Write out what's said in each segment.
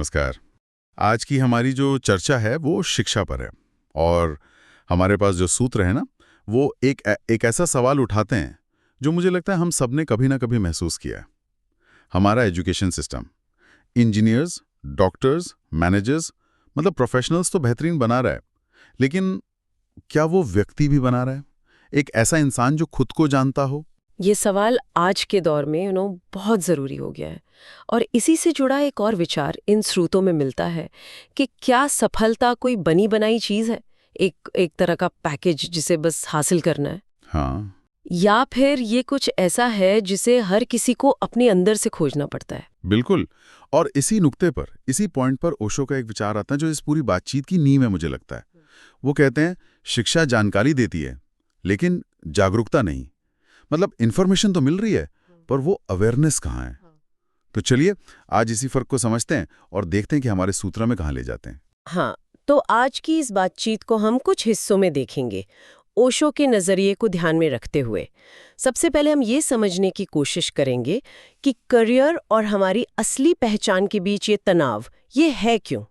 नमस्कार। आज की हमारी जो चर्चा है वो शिक्षा पर है और हमारे पास जो सूत्र है ना वो एक ऐसा सवाल उठाते हैं जो मुझे लगता है हम सब ने कभी ना कभी महसूस किया है। हमारा education system engineers, doctors, managers मतलब प्रोफेशनल्स तो बेहतरीन बना रहा है, लेकिन क्या वो व्यक्ति भी बना रहा है? एक ऐसा इंसान जो खुद को जानता हो। ये सवाल आज के दौर में बहुत ज़रूरी हो गया है। और इसी से जुड़ा एक और विचार इन स्रोतों में मिलता है कि क्या सफलता कोई बनी बनाई चीज़ है, एक तरह का पैकेज जिसे बस हासिल करना है, हाँ, या फिर ये कुछ ऐसा है जिसे हर किसी को अपने अंदर से खोजना पड़ता है। बिल्कुल। और इसी नुक्ते पर, इसी पॉइंट पर ओशो का एक विचार आता है जो इस पूरी बातचीत की नींव है मुझे लगता है। वो कहते हैं शिक्षा जानकारी देती है लेकिन जागरूकता नहीं। मतलब इन्फॉर्मेशन तो मिल रही है पर वो अवेयरनेस कहाँ है? तो चलिए आज इसी फर्क को समझते हैं और देखते हैं कि हमारे सूत्र में कहाँ ले जाते हैं। हाँ, तो आज की इस बातचीत को हम कुछ हिस्सों में देखेंगे, ओशो के नज़रिए को ध्यान में रखते हुए। सबसे पहले हम ये समझने की कोशिश करेंगे कि करियर और हमारी असली पहचान के बीच ये तनाव ये है क्यों।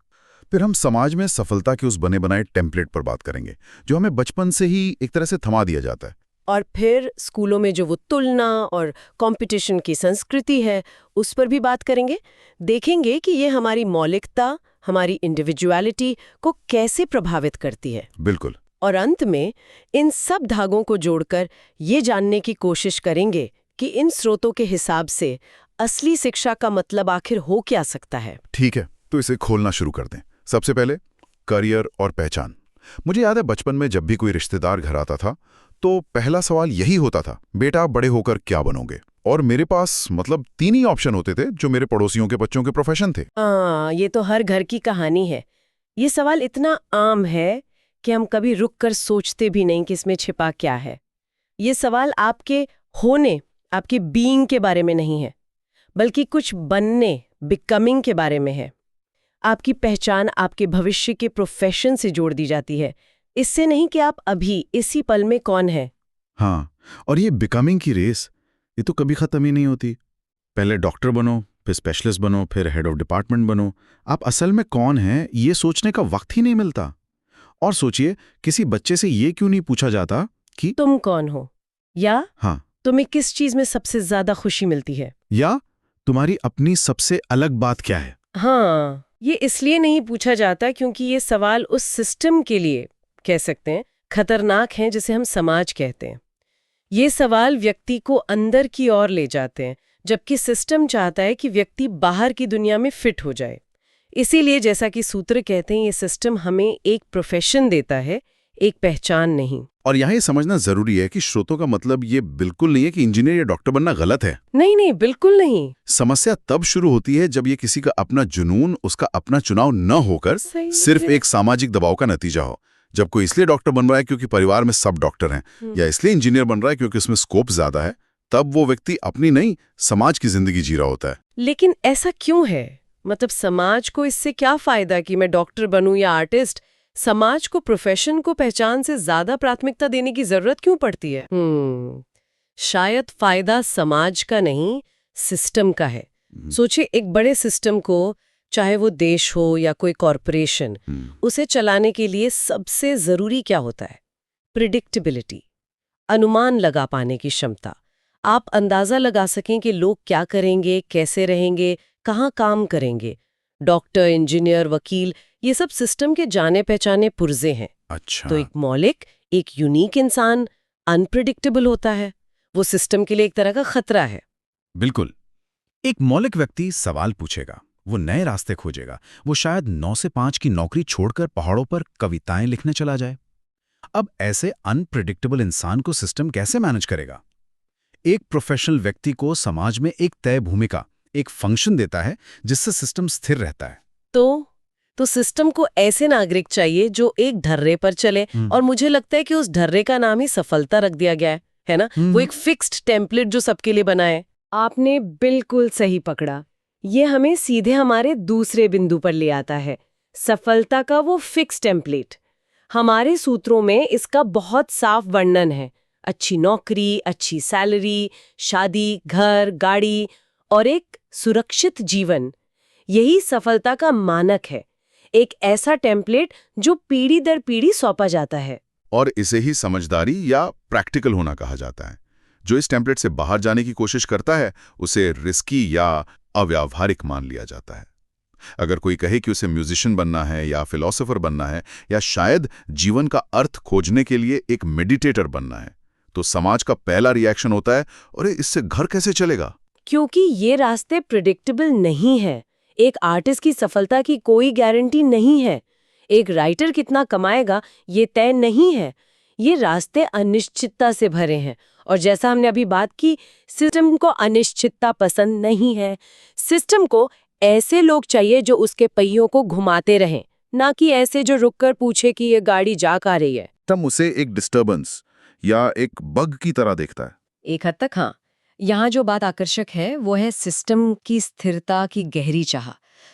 फिर हम समाज में सफलता के उस बने बनाए टेम्पलेट पर बात करेंगे जो हमें बचपन से ही एक तरह से थमा दिया जाता है। और फिर स्कूलों में जो वो तुलना और कंपटीशन की संस्कृति है उस पर भी बात करेंगे। देखेंगे कि ये हमारी मौलिकता, हमारी इंडिविजुअलिटी को कैसे प्रभावित करती है। बिल्कुल। और अंत में इन सब धागों को जोड़कर ये जानने की कोशिश करेंगे कि इन स्रोतों के हिसाब से असली शिक्षा का मतलब आखिर हो क्या सकता है। ठीक है, तो इसे खोलना शुरू कर दें। सबसे पहले करियर और पहचान। मुझे याद है बचपन में जब भी कोई रिश्तेदार घर आता था तो पहला सवाल यही होता था, बेटा आप बड़े होकर क्या बनोगे? और मेरे पास मतलब 3 ही ऑप्शन होते थे जो मेरे पड़ोसियों के बच्चों के प्रोफेशन थे। ये तो हर घर की कहानी है। ये सवाल इतना आम है कि हम कभी रुक कर सोचते भी नहीं कि इसमें छिपा क्या है। ये सवाल आपके होने, आपके बीइंग के बारे में नहीं है, बल्कि कुछ बनने, बिकमिंग के बारे में है। आपकी पहचान आपके भविष्य के प्रोफेशन से जोड़ दी जाती है, इससे नहीं कि आप अभी इसी पल में कौन है। हाँ, और ये बिकमिंग की रेस ये तो कभी खत्म ही नहीं होती। पहले डॉक्टर बनो, फिर स्पेशलिस्ट बनो, फिर हेड ऑफ डिपार्टमेंट बनो। आप असल में कौन हैं ये सोचने का वक्त ही नहीं मिलता। और सोचिए किसी बच्चे से ये क्यों नहीं पूछा जाता कि तुम कौन हो, या हाँ, तुम्हें किस चीज में सबसे ज्यादा खुशी मिलती है, या तुम्हारी अपनी सबसे अलग बात क्या है। हाँ, ये इसलिए नहीं पूछा जाता क्योंकि ये सवाल उस सिस्टम के लिए, कह सकते हैं, खतरनाक हैं जिसे हम समाज कहते हैं। ये सवाल व्यक्ति को अंदर की ओर ले जाते हैं, जबकि सिस्टम चाहता है कि व्यक्ति बाहर की दुनिया में फिट हो जाए। इसीलिए जैसा कि सूत्र कहते हैं, ये सिस्टम हमें एक प्रोफेशन देता है, एक पहचान नहीं। और यहाँ ये समझना जरूरी है कि स्रोतों का मतलब ये बिल्कुल नहीं है कि इंजीनियर या डॉक्टर बनना गलत है। नहीं नहीं, बिल्कुल नहीं। समस्या तब शुरू होती है जब ये किसी का अपना जुनून, उसका अपना चुनाव न होकर सिर्फ एक सामाजिक दबाव का नतीजा हो। जब कोई इसलिए डॉक्टर बन रहा है क्योंकि परिवार में सब डॉक्टर हैं, या इसलिए इंजीनियर बन रहा है क्योंकि उसमें स्कोप ज्यादा है, तब वो व्यक्ति अपनी नहीं समाज की जिंदगी जी रहा होता है। लेकिन ऐसा क्यों है? मतलब समाज को इससे क्या फायदा कि मैं डॉक्टर बनूं या आर्टिस्ट? समाज को प्रोफेशन को पहचान से ज्यादा प्राथमिकता देने की जरूरत क्यों पड़ती है? शायद फायदा समाज का नहीं, सिस्टम का है। सोचिए, एक बड़े सिस्टम को, चाहे वो देश हो या कोई कॉरपोरेशन, उसे चलाने के लिए सबसे जरूरी क्या होता है? प्रिडिक्टेबिलिटी, अनुमान लगा पाने की क्षमता। आप अंदाजा लगा सकें कि लोग क्या करेंगे, कैसे रहेंगे, कहाँ काम करेंगे। डॉक्टर, इंजीनियर, वकील, ये सब सिस्टम के जाने पहचाने पुर्जे हैं। अच्छा। तो एक मौलिक, एक यूनिक इंसान अनप्रिडिक्टेबल होता है। वो सिस्टम के लिए एक तरह का खतरा है। बिल्कुल। एक मौलिक व्यक्ति सवाल पूछेगा, वो नए रास्ते खोजेगा, वो शायद 9 से 5 की नौकरी छोड़कर पहाड़ों पर कविताएं लिखने चला जाए। अब ऐसे अनप्रिडिक्टेबल इंसान को सिस्टम कैसे मैनेज करेगा? एक प्रोफेशनल व्यक्ति को समाज में एक तय भूमिका, एक फंक्शन देता है जिससे सिस्टम स्थिर रहता है। तो सिस्टम को ऐसे नागरिक चाहिए जो एक ढर्रे पर चले, और मुझे लगता है कि उस ढर्रे का नाम ही सफलता रख दिया गया है ना? वो एक फिक्स्ड टेम्पलेट जो सबके लिए बना है। आपने बिल्कुल सही पकड़ा। ये हमें सीधे हमारे दूसरे बिंदु पर ले आता है, सफलता का वो फिक्स टेम्पलेट। हमारे सूत्रों में इसका बहुत साफ वर्णन है। अच्छी नौकरी, अच्छी सैलरी, शादी, घर, गाड़ी और एक सुरक्षित जीवन। यही सफलता का मानक है, एक ऐसा टेम्पलेट जो पीढ़ी दर पीढ़ी सौंपा जाता है। और इसे ही समझदारी या प्रैक्टिकल होना कहा जाता है। जो इस टेम्पलेट से बाहर जाने की कोशिश करता है उसे रिस्की या अव्यावहारिक मान लिया जाता है। अगर कोई कहे कि उसे म्यूजिशियन बनना है या फिलोसोफर बनना है या शायद जीवन का अर्थ खोजने के लिए एक मेडिटेटर बनना है, तो समाज का पहला रिएक्शन होता है, अरे इससे घर कैसे चलेगा? क्योंकि ये रास्ते प्रिडिक्टेबल नहीं है। एक आर्टिस्ट की सफलता की कोई गारंटी नहीं है। एक राइटर कितना कमाएगा ये तय नहीं है। ये रास्ते अनिश्चितता से भरे हैं, और जैसा हमने अभी बात की, सिस्टम को अनिश्चितता पसंद नहीं है। सिस्टम को ऐसे लोग चाहिए जो उसके पहियों को घुमाते रहें, ना कि ऐसे जो रुककर पूछे कि ये गाड़ी जा कहाँ रही है। तब उसे एक डिस्टर्बेंस या एक बग की तरह देखता है। एक हद तक हाँ। यहाँ जो बात आकर्षक है वो है सिस्टम की स्थिरता की गहरी चाह।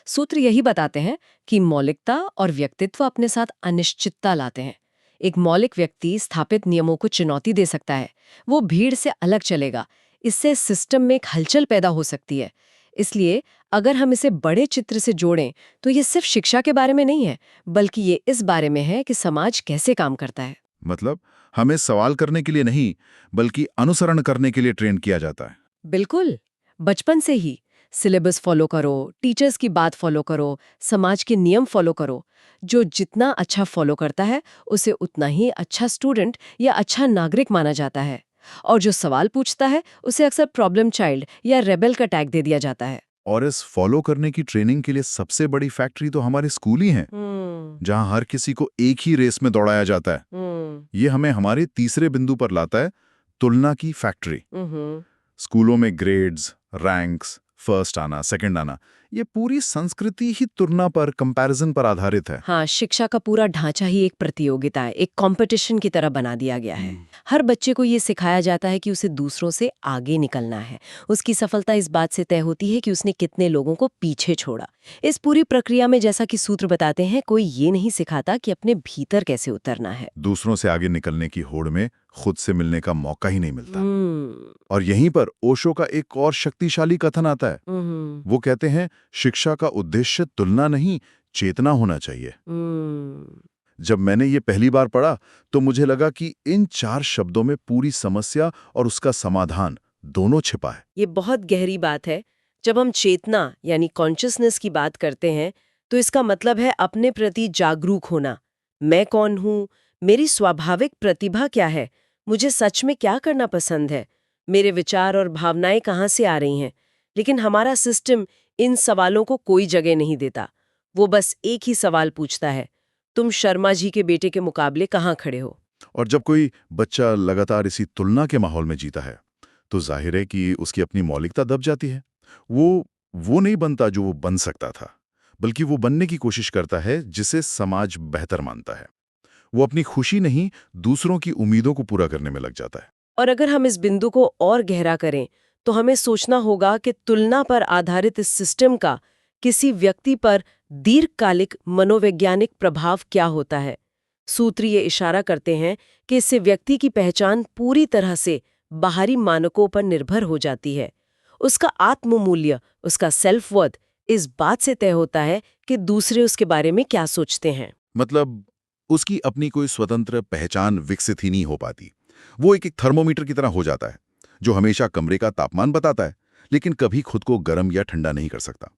सूत्र यही बताते हैं कि मौलिकता और व्यक्तित्व अपने साथ अनिश्चितता लाते हैं। एक मौलिक व्यक्ति स्थापित नियमों को चुनौती दे सकता है, वो भीड़ से अलग चलेगा, इससे सिस्टम में एक हलचल पैदा हो सकती है। इसलिए अगर हम इसे बड़े चित्र से जोड़ें तो ये सिर्फ शिक्षा के बारे में नहीं है, बल्कि ये इस बारे में है कि समाज कैसे काम करता है। मतलब हमें सवाल करने के लिए नहीं, बल्कि अनुसरण करने के लिए ट्रेन किया जाता है। बिल्कुल, बचपन से ही सिलेबस फॉलो करो, टीचर्स की बात फॉलो करो, समाज के नियम फॉलो करो। जो जितना अच्छा फॉलो करता है उसे उतना ही अच्छा स्टूडेंट या अच्छा नागरिक माना जाता है, और जो सवाल पूछता है उसे अक्सर प्रॉब्लम चाइल्ड या रेबेल का टैग दे दिया जाता है। और इस फॉलो करने की ट्रेनिंग के लिए सबसे बड़ी फैक्ट्री तो हमारे स्कूल ही हैं, जहां हर किसी को एक ही रेस में दौड़ाया जाता है। ये हमें हमारे तीसरे बिंदु पर लाता है, तुलना की फैक्ट्री। स्कूलों में ग्रेड्स, रैंक्स, फर्स्ट आना, सेकंड आना, ये पूरी संस्कृति ही तुलना पर, कंपैरिजन पर आधारित है। हाँ, शिक्षा का पूरा ढांचा ही एक प्रतियोगिता है, एक कंपटीशन की तरह बना दिया गया है। हर बच्चे को ये सिखाया जाता है कि उसे दूसरों से आगे निकलना है। उसकी सफलता इस बात से तय होती है कि उसने कितने लोगों को पीछे छोड़ा। इस पूरी प्रक्रिया में, जैसा कि सूत्र बताते हैं, कोई ये नहीं सिखाता कि अपने भीतर कैसे उतरना है। दूसरों से आगे निकलने की होड़ में खुद से मिलने का मौका ही नहीं मिलता। और यहीं पर ओशो का एक और शक्तिशाली कथन आता है। वो कहते हैं, शिक्षा का उद्देश्य तुलना नहीं, चेतना होना चाहिए। जब मैंने ये पहली बार पढ़ा तो मुझे लगा कि इन 4 शब्दों में पूरी समस्या और उसका समाधान दोनों छिपा है। ये बहुत गहरी बात है। जब हम चेतना यानी कॉन्शियसनेस की बात करते हैं तो इसका मतलब है अपने प्रति जागरूक होना। मैं कौन हूँ, मेरी स्वाभाविक प्रतिभा क्या है, मुझे सच में क्या करना पसंद है, मेरे विचार और भावनाएं कहाँ से आ रही हैं। लेकिन हमारा सिस्टम इन सवालों को कोई जगह नहीं देता। वो बस एक ही सवाल पूछता है, तुम शर्मा जी के बेटे के मुकाबले कहाँ खड़े हो। और जब कोई बच्चा लगातार इसी तुलना के माहौल में जीता है तो जाहिर है कि उसकी अपनी मौलिकता दब जाती है। वो नहीं बनता जो वो बन सकता था, बल्कि वो बनने की कोशिश करता है जिसे समाज बेहतर मानता है। वो अपनी खुशी नहीं, दूसरों की उम्मीदों को पूरा करने में लग जाता है। और अगर हम इस बिंदु को और गहरा करें तो हमें सोचना होगा कि तुलना पर आधारित इस सिस्टम का किसी व्यक्ति पर दीर्घकालिक मनोवैज्ञानिक प्रभाव क्या होता है। सूत्र ये इशारा करते हैं कि इससे व्यक्ति की पहचान पूरी तरह से बाहरी मानकों पर निर्भर हो जाती है। उसका आत्ममूल्य, उसका सेल्फ वर्थ इस बात से तय होता है कि दूसरे उसके बारे में क्या सोचते हैं। मतलब उसकी अपनी कोई स्वतंत्र पहचान विकसित ही नहीं हो पाती। वो एक थर्मोमीटर की तरह हो जाता है जो हमेशा कमरे का तापमान बताता है, लेकिन कभी खुद को गर्म या ठंडा नहीं कर सकता।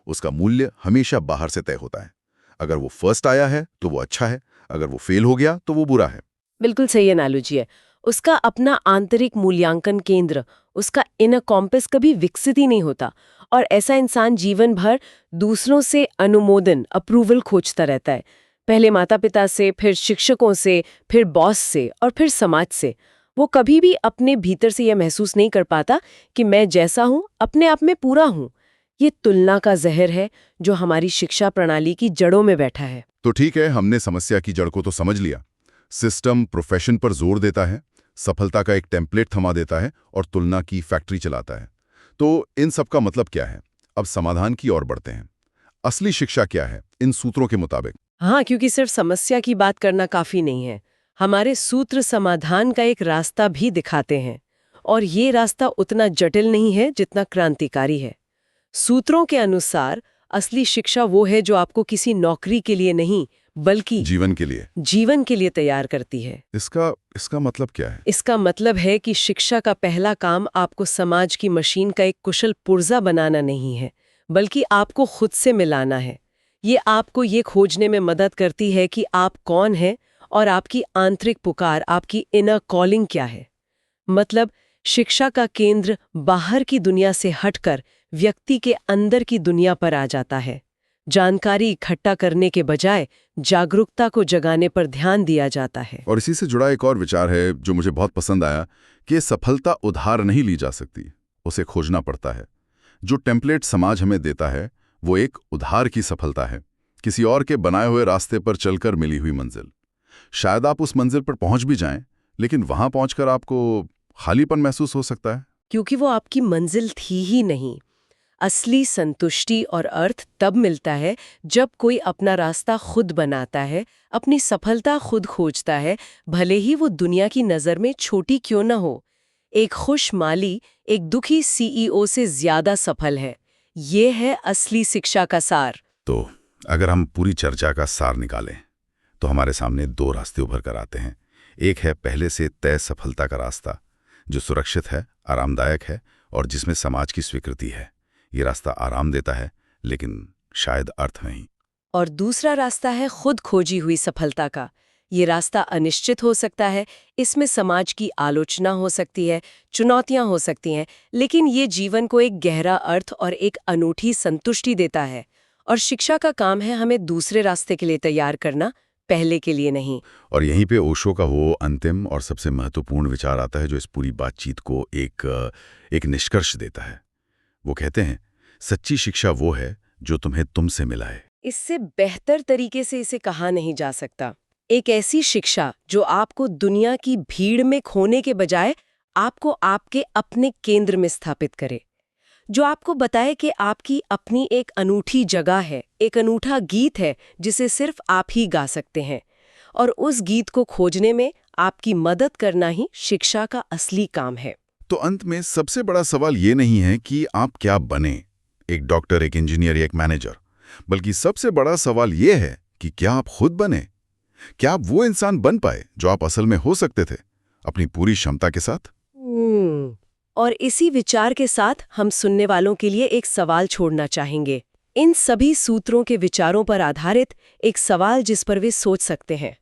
उसका मूल्य हमेशा बाहर से तय होता है। अगर वो फर्स्ट आया है तो वो अच्छा है, अगर वो फेल हो गया तो वो बुरा है। बिल्कुल सही एनालॉजी है। उसका अपना आंतरिक मूल्यांकन केंद्र, उसका इनर कॉम्पस कभी विकसित ही नहीं होता, और ऐसा इंसान जीवन भर दूसरों से अनुमोदन, अप्रूवल खोजता रहता है। पहले माता पिता से, फिर शिक्षकों से, फिर बॉस से और फिर समाज से। वो कभी भी अपने भीतर से यह महसूस नहीं कर पाता कि मैं जैसा हूँ अपने आप में पूरा हूँ। ये तुलना का जहर है जो हमारी शिक्षा प्रणाली की जड़ों में बैठा है। तो ठीक है, हमने समस्या की जड़ को तो समझ लिया। सिस्टम प्रोफेशन पर जोर देता है, सफलता का एक टेम्पलेट थमा देता है और तुलना की फैक्ट्री चलाता है। तो इन सब का मतलब क्या है? अब समाधान की ओर बढ़ते हैं। असली शिक्षा क्या है इन सूत्रों के मुताबिक? हाँ, क्योंकि सिर्फ समस्या की बात करना काफी नहीं है। हमारे सूत्र समाधान का एक रास्ता भी दिखाते हैं, और ये रास्ता उतना जटिल नहीं है जितना क्रांतिकारी है। सूत्रों के अनुसार असली शिक्षा वो है जो आपको किसी नौकरी के लिए नहीं बल्कि जीवन के लिए। जीवन के लिए तैयार करती है। इसका मतलब क्या है? इसका मतलब है कि शिक्षा का पहला काम आपको समाज की मशीन का एक कुशल पुर्जा बनाना नहीं है, बल्कि आपको खुद से मिलाना है। ये आपको ये खोजने में मदद करती है कि आप कौन हैं और आपकी आंतरिक पुकार, आपकी इनर कॉलिंग क्या है। मतलब शिक्षा का केंद्र बाहर की दुनिया से हटकर व्यक्ति के अंदर की दुनिया पर आ जाता है। जानकारी इकट्ठा करने के बजाय जागरूकता को जगाने पर ध्यान दिया जाता है। और इसी से जुड़ा एक और विचार है जो मुझे बहुत पसंद आया कि सफलता उधार नहीं ली जा सकती, उसे खोजना पड़ता है। जो टेम्पलेट समाज हमें देता है वो एक उधार की सफलता है, किसी और के बनाए हुए रास्ते पर चलकर मिली हुई मंजिल। शायद आप उस मंजिल पर पहुंच भी जाएं, लेकिन वहां पहुंचकर आपको खालीपन महसूस हो सकता है। क्योंकि वो आपकी मंजिल थी ही नहीं। असली संतुष्टि और अर्थ तब मिलता है जब कोई अपना रास्ता खुद बनाता है, अपनी सफलता खुद खोजता है, भले ही वो दुनिया की नज़र में छोटी क्यों न हो। एक खुश माली एक दुखी सीईओ से ज्यादा सफल है। ये है असली शिक्षा का सार। तो अगर हम पूरी चर्चा का सार निकालें तो हमारे सामने दो रास्ते उभर कर आते हैं। एक है पहले से तय सफलता का रास्ता, जो सुरक्षित है, आरामदायक है और जिसमें समाज की स्वीकृति है। ये रास्ता आराम देता है, लेकिन शायद अर्थ नहीं। और दूसरा रास्ता है खुद खोजी हुई सफलता का। ये रास्ता अनिश्चित हो सकता है, इसमें समाज की आलोचना हो सकती है, चुनौतियां हो सकती हैं, लेकिन ये जीवन को एक गहरा अर्थ और एक अनूठी संतुष्टि देता है। और शिक्षा का काम है हमें दूसरे रास्ते के लिए तैयार करना, पहले के लिए नहीं। और यहीं पे ओशो का वो अंतिम और सबसे महत्वपूर्ण विचार आता है जो इस पूरी बातचीत को एक निष्कर्ष देता है। वो कहते हैं, सच्ची शिक्षा वो है जो तुम्हें तुमसे मिलाए। इससे बेहतर तरीके से इसे कहा नहीं जा सकता। एक ऐसी शिक्षा जो आपको दुनिया की भीड़ में खोने के बजाय आपको आपके अपने केंद्र में स्थापित करे, जो आपको बताए कि आपकी अपनी एक अनूठी जगह है, एक अनूठा गीत है जिसे सिर्फ आप ही गा सकते हैं, और उस गीत को खोजने में आपकी मदद करना ही शिक्षा का असली काम है। तो अंत में सबसे बड़ा सवाल ये नहीं है कि आप क्या बने, एक डॉक्टर, एक इंजीनियर या एक मैनेजर, बल्कि सबसे बड़ा सवाल ये है कि क्या आप खुद बने? क्या आप वो इंसान बन पाए जो आप असल में हो सकते थे, अपनी पूरी क्षमता के साथ? और इसी विचार के साथ हम सुनने वालों के लिए एक सवाल छोड़ना चाहेंगे। इन सभी सूत्रों के विचारों पर आधारित एक सवाल जिस पर वे सोच सकते हैं।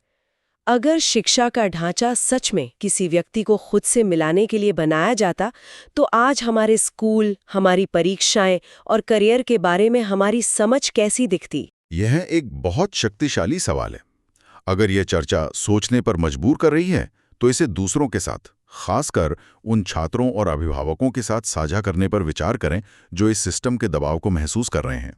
अगर शिक्षा का ढांचा सच में किसी व्यक्ति को खुद से मिलाने के लिए बनाया जाता, तो आज हमारे स्कूल, हमारी परीक्षाएं और करियर के बारे में हमारी समझ कैसी दिखती? यह एक बहुत शक्तिशाली सवाल है। अगर यह चर्चा सोचने पर मजबूर कर रही है, तो इसे दूसरों के साथ, खासकर उन छात्रों और अभिभावकों के साथ साझा करने पर विचार करें जो इस सिस्टम के दबाव को महसूस कर रहे हैं।